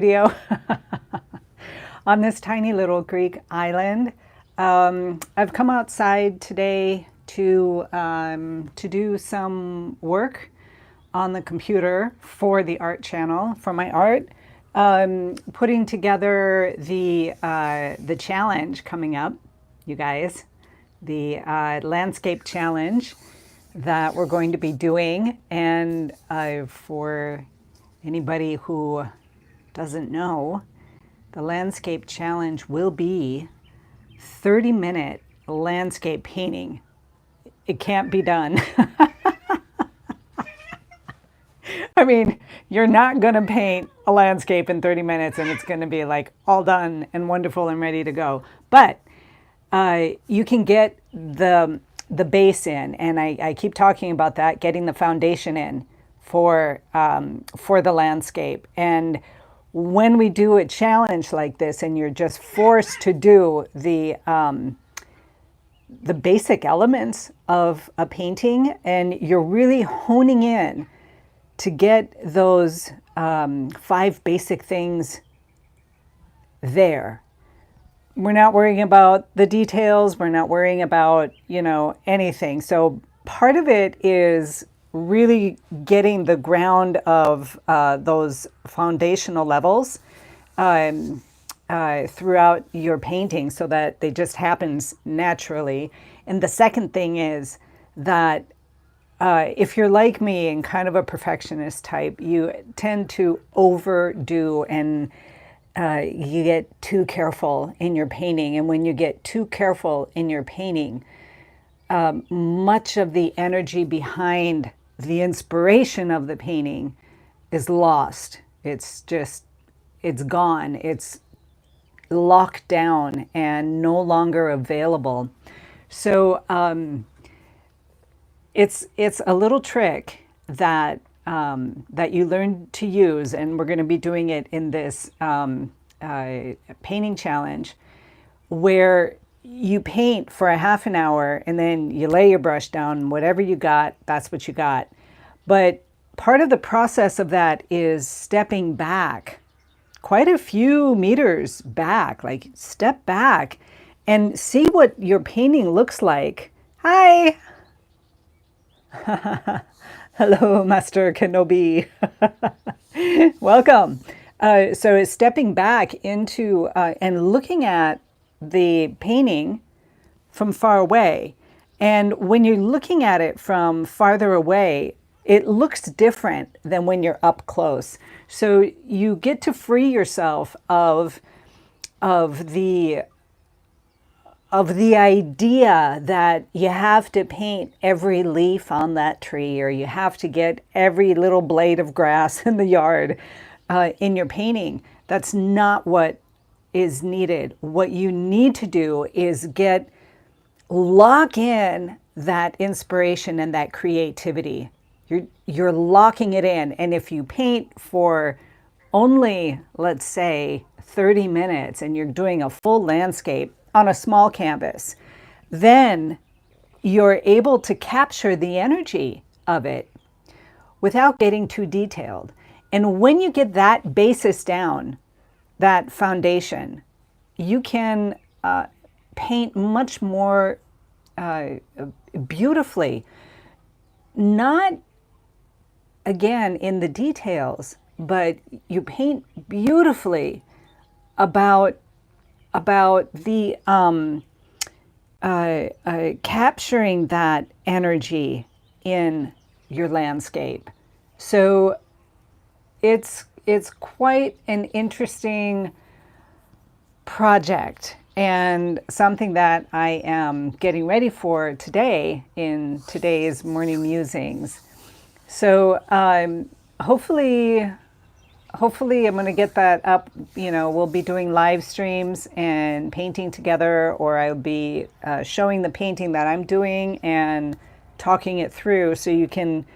Video on this tiny little Greek island. I've come outside today to do some work on the computer for the art channel for my art, putting together the challenge coming up, you guys, the landscape challenge that we're going to be doing, and for anybody who doesn't know, the landscape challenge will be 30-minute landscape painting. It can't be done. I mean, you're not going to paint a landscape in 30 minutes and it's going to be like all done and wonderful and ready to go. But you can get the base in, and I keep talking about that, getting the foundation in for the landscape. And when we do a challenge like this and you're just forced to do the basic elements of a painting, and you're really honing in to get those 5 basic things there. We're not worrying about the details. We're not worrying about, anything. So part of it is really getting the ground of those foundational levels throughout your painting so that they just happens naturally. And the second thing is that if you're like me and kind of a perfectionist type, you tend to overdo and you get too careful in your painting. And when you get too careful in your painting, much of the energy behind the inspiration of the painting is lost. It's gone. It's locked down and no longer available. So it's a little trick that you learn to use, and we're going to be doing it in this painting challenge, where you paint for a half an hour and then you lay your brush down. Whatever you got, that's what you got. But part of the process of that is stepping back quite a few meters back, like step back and see what your painting looks like. Hi. Hello, Master Kenobi. Welcome. So it's stepping back into and looking at the painting from far away. And when you're looking at it from farther away, it looks different than when you're up close. So you get to free yourself of the idea that you have to paint every leaf on that tree, or you have to get every little blade of grass in the yard in your painting. That's not what is needed. What you need to do is lock in that inspiration and that creativity. You're locking it in. And if you paint for only, let's say, 30 minutes and you're doing a full landscape on a small canvas, then you're able to capture the energy of it without getting too detailed. And when you get that basis down, that foundation, you can paint much more beautifully, not again in the details, but you paint beautifully about the capturing that energy in your landscape. So it's quite an interesting project, and something that I am getting ready for today in today's morning musings. So hopefully I'm going to get that up. We'll be doing live streams and painting together, or I'll be showing the painting that I'm doing and talking it through, so you can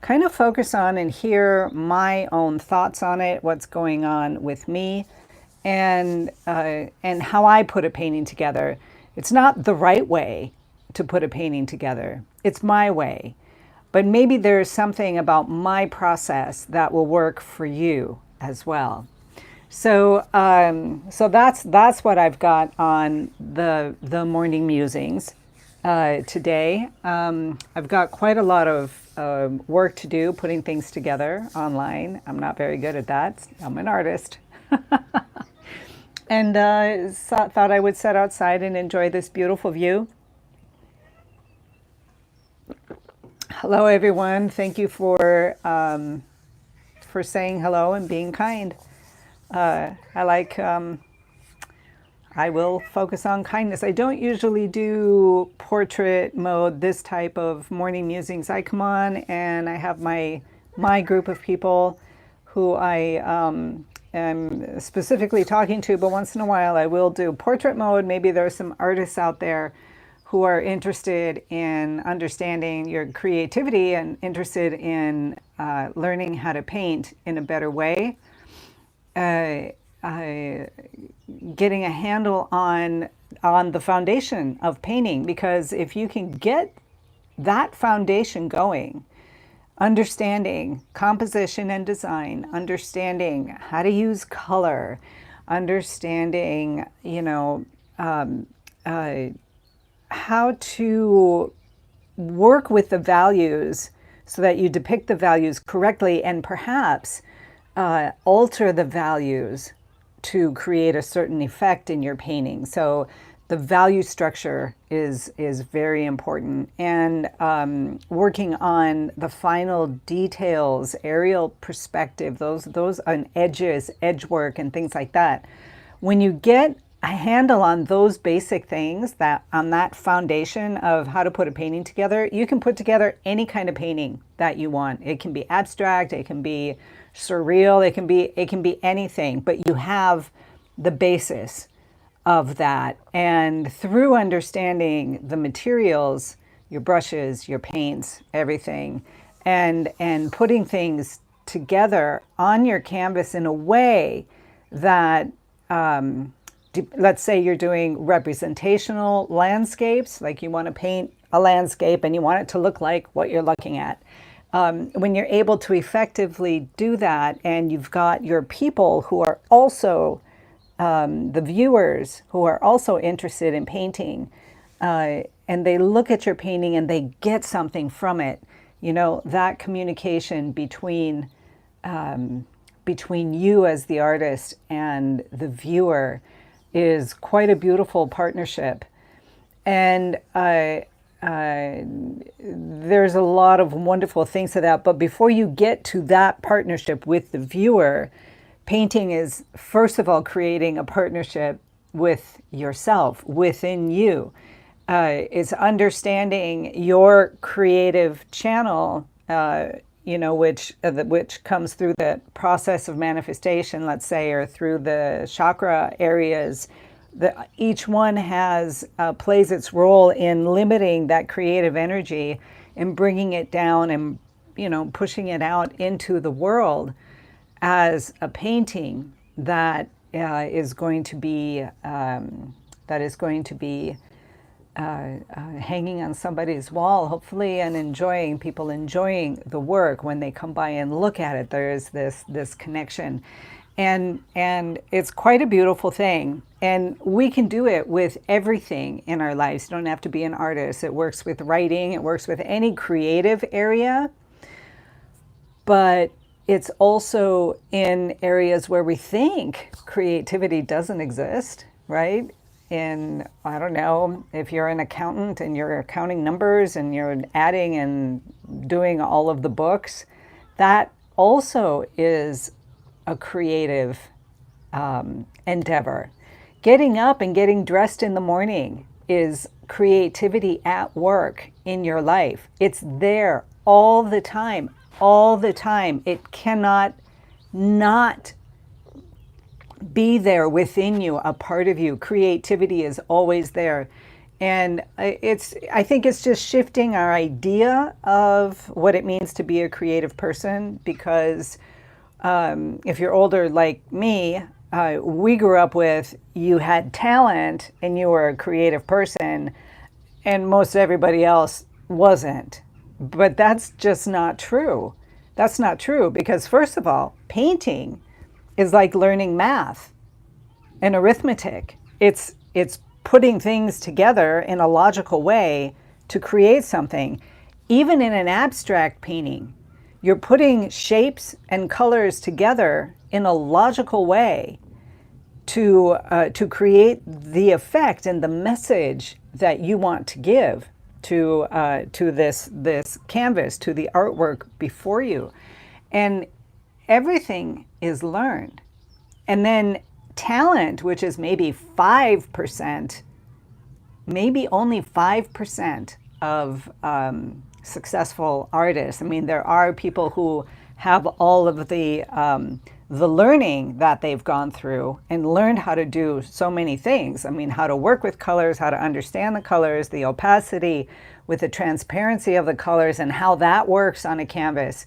kind of focus on and hear my own thoughts on it, what's going on with me, and how I put a painting together. It's not the right way to put a painting together. It's my way. But maybe there's something about my process that will work for you as well. So that's what I've got on the morning musings today. I've got quite a lot of work to do, putting things together online. I'm not very good at that. I'm an artist, and thought I would sit outside and enjoy this beautiful view. Hello, everyone. Thank you for saying hello and being kind. I like. I will focus on kindness. I don't usually do portrait mode, this type of morning musings. I come on and I have my group of people who I am specifically talking to, but once in a while I will do portrait mode. Maybe there are some artists out there who are interested in understanding your creativity and interested in learning how to paint in a better way. Uh, Getting a handle on the foundation of painting, because if you can get that foundation going, understanding composition and design, understanding how to use color, understanding how to work with the values so that you depict the values correctly, and perhaps alter the values to create a certain effect in your painting. So the value structure is very important, and working on the final details, aerial perspective, those on edges, edge work, and things like that. When you get a handle on those basic things, that on that foundation of how to put a painting together, you can put together any kind of painting that you want. It can be abstract, it can be surreal, it can be anything, but you have the basis of that. And through understanding the materials, your brushes, your paints, everything, and putting things together on your canvas in a way that let's say you're doing representational landscapes, like you want to paint a landscape and you want it to look like what you're looking at. When you're able to effectively do that, and you've got your people who are also the viewers who are also interested in painting, and they look at your painting and they get something from it, that communication between you as the artist and the viewer is quite a beautiful partnership. And there's a lot of wonderful things to that. But before you get to that partnership with the viewer, painting is, first of all, creating a partnership with yourself, within you. It's understanding your creative channel, which comes through the process of manifestation, let's say, or through the chakra areas. Each one plays its role in limiting that creative energy and bringing it down and pushing it out into the world as a painting that is going to be hanging on somebody's wall, hopefully, and people enjoying the work when they come by and look at it. There's this connection, and it's quite a beautiful thing. And we can do it with everything in our lives. You don't have to be an artist. It works with writing. It works with any creative area. But it's also in areas where we think creativity doesn't exist, right? In, I don't know, if you're an accountant and you're counting numbers and you're adding and doing all of the books, that also is a creative endeavor. Getting up and getting dressed in the morning is creativity at work in your life. It's there all the time, all the time. It cannot not be there within you, a part of you. Creativity is always there. And I think it's just shifting our idea of what it means to be a creative person, because if you're older like me, we grew up with, you had talent and you were a creative person, and most everybody else wasn't. But that's just not true. That's not true, because first of all, painting is like learning math and arithmetic. It's putting things together in a logical way to create something. Even in an abstract painting, you're putting shapes and colors together in a logical way to create the effect and the message that you want to give to this canvas, to the artwork before you. And everything is learned. And then talent, which is maybe 5%, maybe only 5% of successful artists. I mean, there are people who have all of the learning that they've gone through and learned how to do so many things. I mean, how to work with colors, how to understand the colors, the opacity with the transparency of the colors, and how that works on a canvas.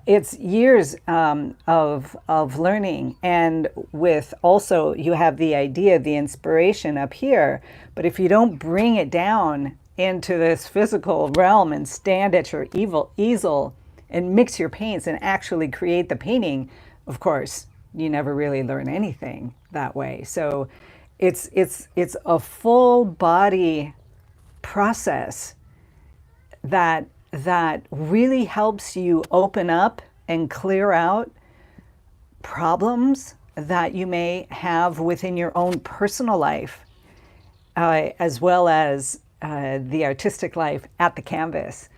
It's years of learning, and with also you have the idea, the inspiration up here, but if you don't bring it down into this physical realm and stand at your easel and mix your paints and actually create the painting, of course, you never really learn anything that way. So it's a full body process that really helps you open up and clear out problems that you may have within your own personal life, as well as the artistic life at the canvas,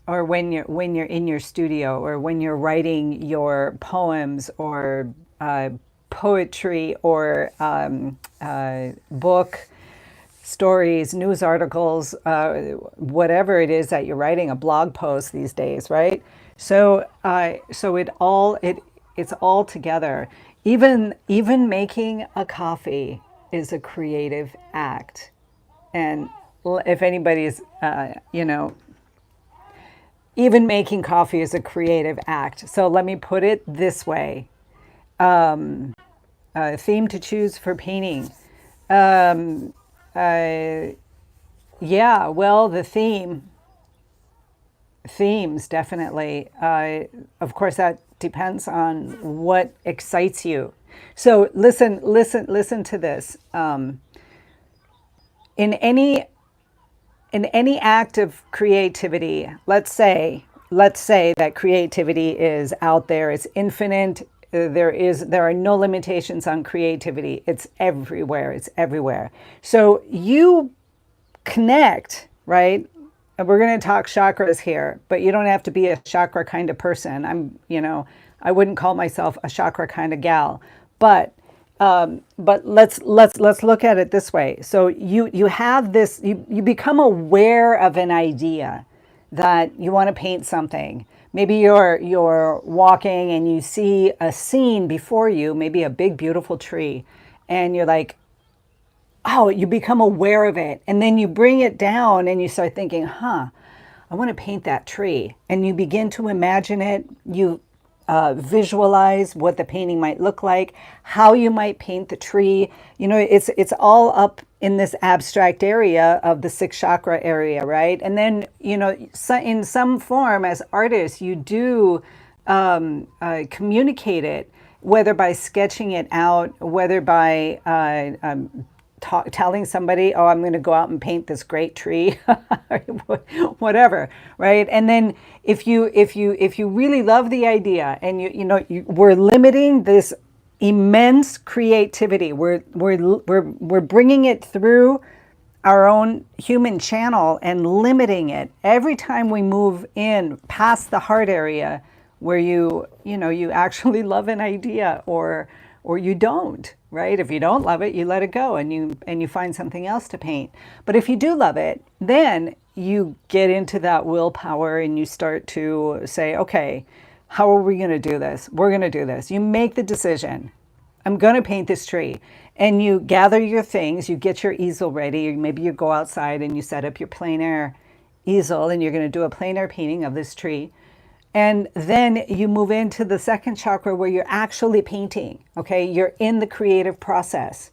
or when you're in your studio, or when you're writing your poems or poetry or book stories, news articles, whatever it is that you're writing, a blog post these days, right? So it's all together. Even making a coffee is a creative act. And if anybody's, even making coffee is a creative act. So let me put it this way. A theme to choose for painting. Yeah, well, the themes definitely. Of course, that depends on what excites you. So listen to this. In any act of creativity, let's say that creativity is out there, it's infinite. There are no limitations on creativity. It's everywhere. So you connect, right? And we're going to talk chakras here, but you don't have to be a chakra kind of person. I wouldn't call myself a chakra kind of gal, but let's look at it this way. So you have this, you become aware of an idea that you want to paint something. Maybe you're walking and you see a scene before you, maybe a big beautiful tree, and you're like, oh, you become aware of it, and then you bring it down and you start thinking, I want to paint that tree, and you begin to imagine it. You visualize what the painting might look like, how you might paint the tree. It's all up in this abstract area of the sixth chakra area, right? And then, in some form as artists, you do communicate it, whether by sketching it out, whether by telling somebody, oh, I'm going to go out and paint this great tree, whatever, right? And then if you really love the idea, and we're limiting this immense creativity, we're bringing it through our own human channel and limiting it every time we move in past the heart area, where you actually love an idea, or you don't, right? If you don't love it, you let it go and you find something else to paint. But if you do love it, then you get into that willpower and you start to say, okay, how are we going to do this? We're going to do this. You make the decision. I'm going to paint this tree. And you gather your things, you get your easel ready, or maybe you go outside and you set up your plein air easel and you're going to do a plein air painting of this tree. And then you move into the second chakra where you're actually painting, okay? You're in the creative process.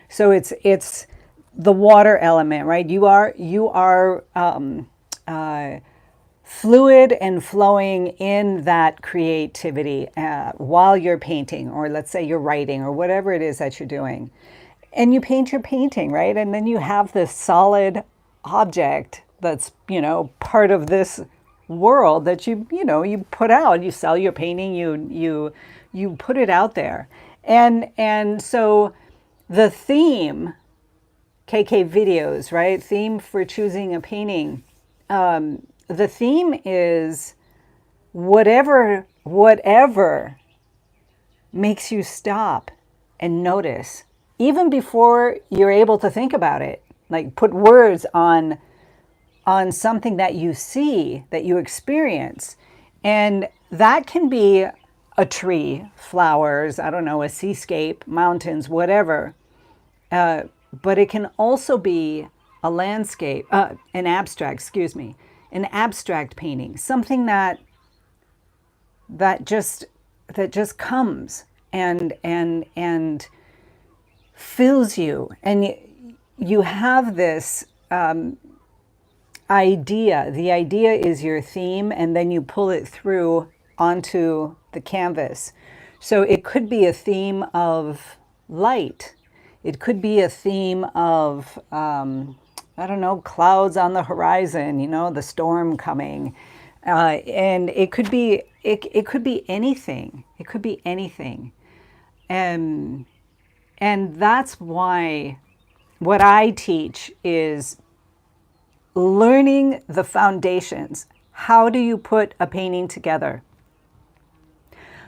So it's the water element, right? You are fluid and flowing in that creativity while you're painting, or let's say you're writing, or whatever it is that you're doing. And you paint your painting, right? And then you have this solid object that's, part of this world that you put out. You sell your painting, you put it out there. And so the theme, KK videos, right? Theme for choosing a painting. The theme is whatever makes you stop and notice, even before you're able to think about it. Like put words on something that you see, that you experience. And that can be a tree, flowers, I don't know, a seascape, mountains, whatever. But it can also be a landscape, an abstract painting, something that just comes and fills you, and you have this idea. The idea is your theme, and then you pull it through onto the canvas. So it could be a theme of light. It could be a theme of, I don't know, clouds on the horizon, the storm coming. And it could be anything. It could be anything. And that's why what I teach is learning the foundations. How do you put a painting together?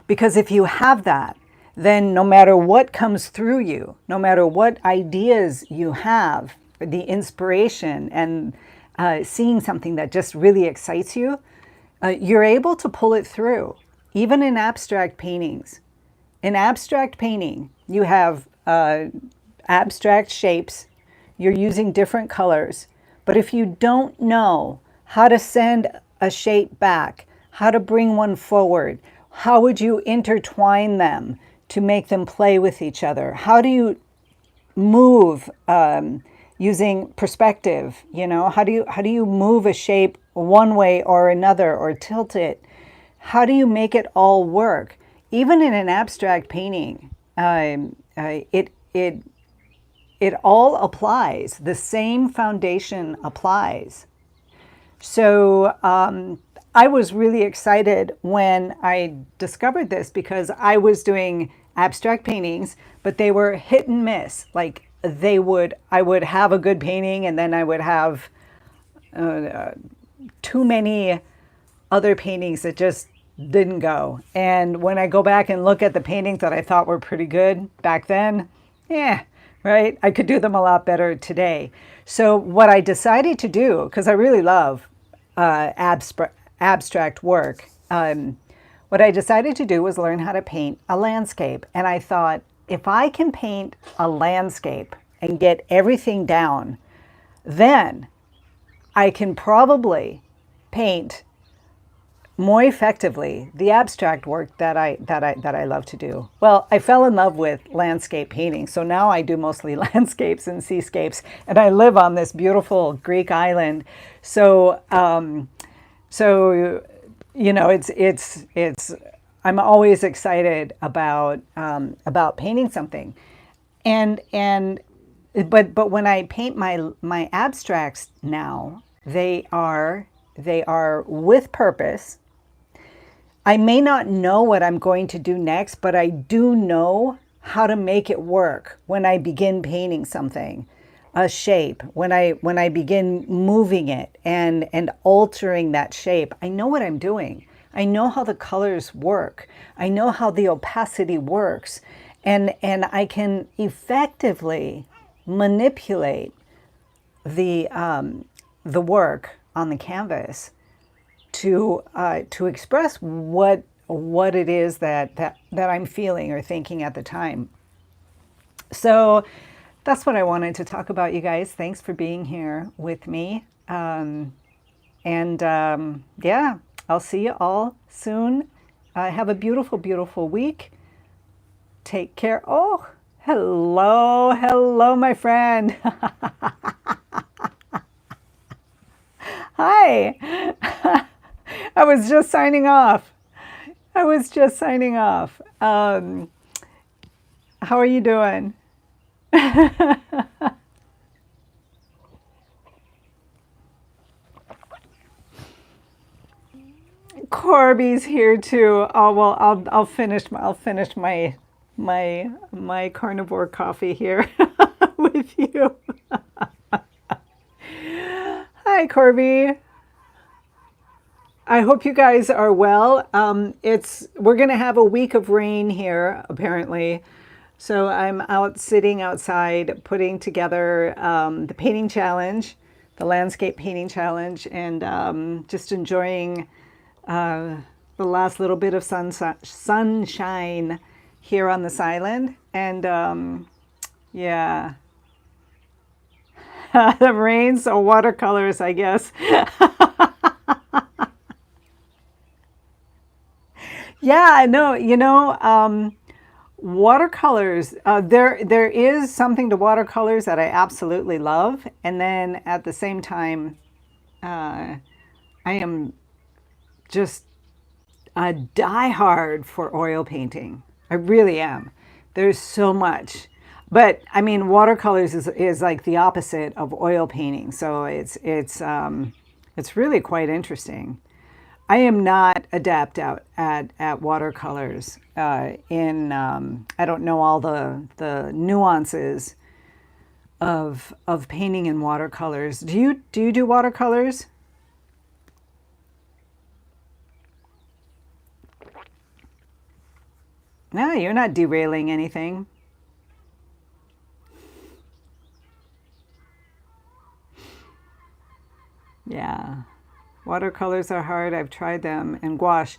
Because if you have that, then no matter what comes through you, no matter what ideas you have, the inspiration and seeing something that just really excites you, you're able to pull it through. Even in abstract paintings. In abstract painting, you have abstract shapes. You're using different colors. But if you don't know how to send a shape back, how to bring one forward, how would you intertwine them to make them play with each other? How do you move using perspective? How do you move a shape one way or another, or tilt it? How do you make it all work? Even in an abstract painting, it all applies. The same foundation applies. So I was really excited when I discovered this, because I was doing abstract paintings, but they were hit and miss. Like I would have a good painting, and then I would have too many other paintings that just didn't go. And when I go back and look at the paintings that I thought were pretty good back then, right? I could do them a lot better today. So what I decided to do, because I really love abstract work, what I decided to do was learn how to paint a landscape. And I thought, if I can paint a landscape and get everything down, then I can probably paint more effectively the abstract work that I love to do. Well, I fell in love with landscape painting, so now I do mostly landscapes and seascapes, and I live on this beautiful Greek island. So it's I'm always excited about painting something, but when I paint my abstracts now, they are with purpose. I may not know what I'm going to do next, but I do know how to make it work when I begin painting something, a shape, when I begin moving it and altering that shape. I know what I'm doing. I know how the colors work. I know how the opacity works. And I can effectively manipulate the work on the canvas to express what it is that I'm feeling or thinking at the time. So that's what I wanted to talk about, you guys. Thanks for being here with me. Yeah, I'll see you all soon. Have a beautiful, beautiful week. Take care. Oh, hello, my friend. Hi. I was just signing off. I was just signing off. How are you doing? Corby's here too. Oh well, I'll finish my carnivore coffee here with you. Hi, Corby. I hope you guys are well. We're gonna have a week of rain here apparently, so I'm out sitting outside putting together the painting challenge, the landscape painting challenge, and just enjoying the last little bit of sunshine here on this island. And yeah, the rain, so watercolors, I guess. Yeah, I know. Watercolors. There is something to watercolors that I absolutely love, and then at the same time, uh, I am just a diehard for oil painting. I really am. There's so much. But I mean, watercolors is like the opposite of oil painting. So it's really quite interesting. I am not adept out at watercolors. I don't know all the nuances of painting in watercolors. Do you do watercolors? No, you're not derailing anything. Yeah. Watercolors are hard. I've tried them. And gouache.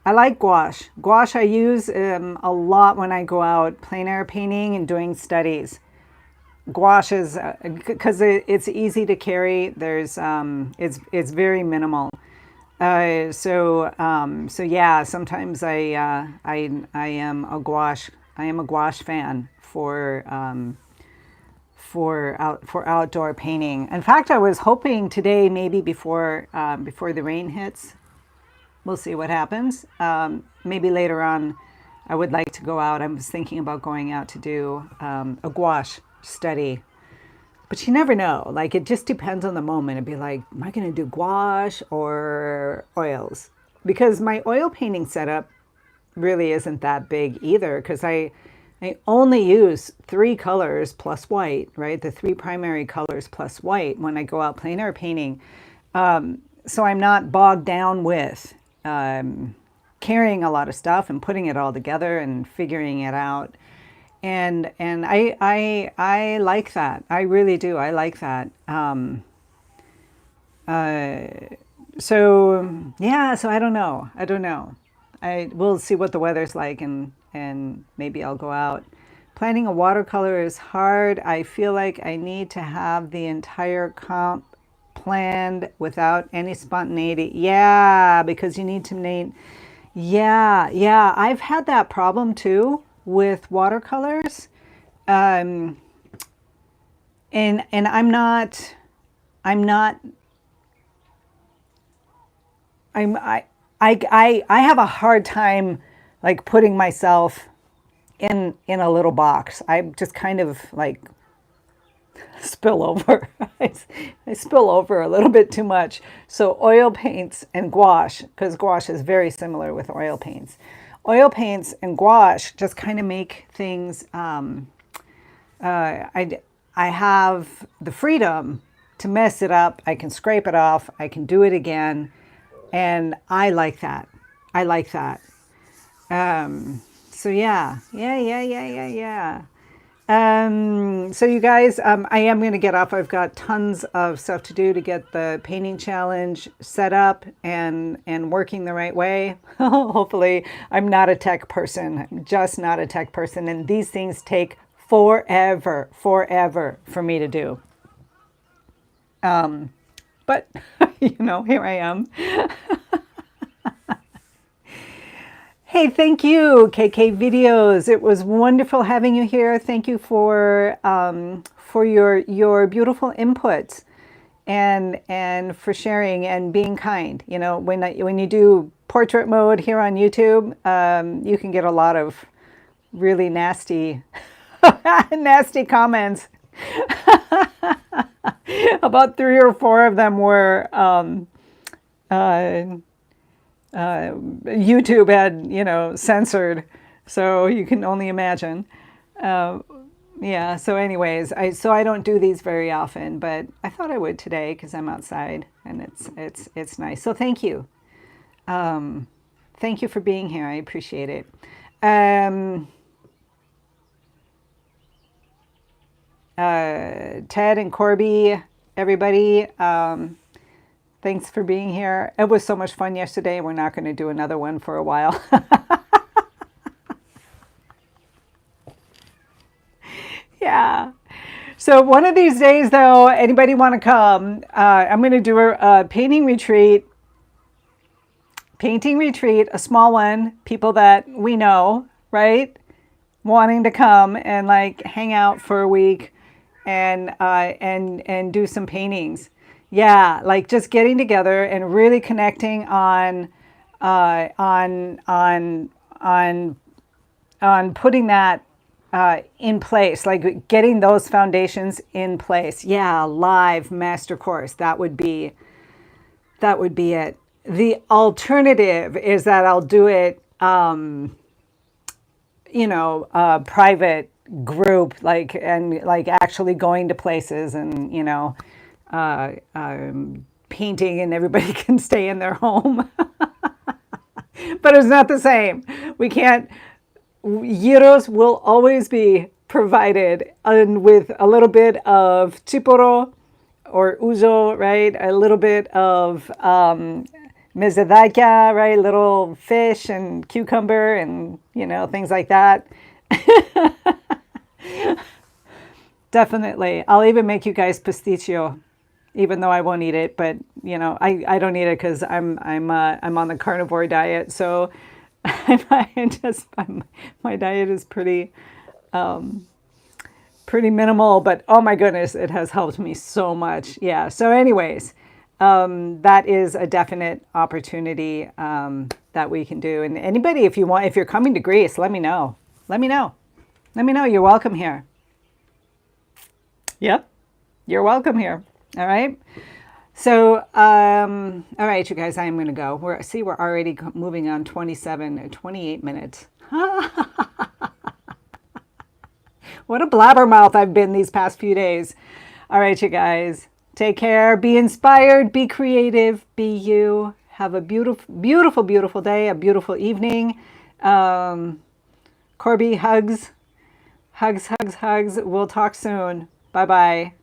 I like gouache. Gouache I use a lot when I go out plein air painting and doing studies. Gouache is because it's easy to carry. It's very minimal. So yeah, sometimes I am a gouache fan for outdoor painting. In fact, I was hoping today, maybe before the rain hits, we'll see what happens. Maybe later on, I would like to go out. I was thinking about going out to do a gouache study, but you never know. Like it just depends on the moment. It'd be like, am I going to do gouache or oils? Because my oil painting setup really isn't that big either. Because I only use three colors plus white, right? The three primary colors plus white when I go out plein air painting. So I'm not bogged down with carrying a lot of stuff and putting it all together and figuring it out. And I like that. I really do. I like that. Uh, so yeah. So I don't know. I don't know. I will see what the weather's like, and maybe I'll go out. Planning a watercolor is hard. I feel like I need to have the entire comp planned without any spontaneity. Yeah, because you need to need. Yeah, yeah. I've had that problem too with watercolors. Um, and I'm not I'm I have a hard time like putting myself in a little box. I just kind of like spill over. I spill over a little bit too much. So oil paints and gouache, because gouache is very similar with oil paints. Oil paints and gouache just kind of make things. I have the freedom to mess it up. I can scrape it off. I can do it again, and I like that. I like that. So yeah, yeah, yeah, yeah, yeah, yeah. So you guys, I am going to get off. I've got tons of stuff to do to get the painting challenge set up and working the right way. Hopefully, I'm not a tech person. I'm just not a tech person, and these things take forever for me to do. But here I am. Hey, thank you, KK Videos. It was wonderful having you here. Thank you for your beautiful inputs and for sharing and being kind. You know, when you do portrait mode here on YouTube, you can get a lot of really nasty, nasty comments. About 3 or 4 of them were uh, YouTube had, censored. So you can only imagine. Uh, yeah. So anyways, I don't do these very often, but I thought I would today because I'm outside and it's nice. So thank you. Thank you for being here. I appreciate it. Um, Ted and Corby, everybody, thanks for being here. It was so much fun yesterday. We're not going to do another one for a while. Yeah. So one of these days, though, anybody want to come? I'm going to do a painting retreat, a small one. People that we know, right? Wanting to come and like hang out for a week and do some paintings. Yeah, like just getting together and really connecting uh, on on on on putting that in place, like getting those foundations in place. Yeah, live master course. That would be it. The alternative is that I'll do it, private group, like, and like actually going to places and, painting and everybody can stay in their home. But it's not the same. We can't, gyros will always be provided and with a little bit of chiporo or uzo, right? A little bit of mezadaka, right? Little fish and cucumber and, things like that. Definitely. I'll even make you guys pasticcio, even though I won't eat it. But I don't eat it because I'm on the carnivore diet. So my diet is pretty minimal. But oh my goodness, it has helped me so much. Yeah. So anyways, that is a definite opportunity that we can do. And anybody, if you're coming to Greece, let me know. Let me know. Let me know. You're welcome here. Yep. You're welcome here. All right. So, all right, you guys, I'm going to go. We're already moving on 28 minutes. What a blabbermouth I've been these past few days. All right, you guys, take care. Be inspired. Be creative. Be you. Have a beautiful, beautiful, beautiful day. A beautiful evening. Corby, hugs. Hugs, hugs, hugs. We'll talk soon. Bye-bye.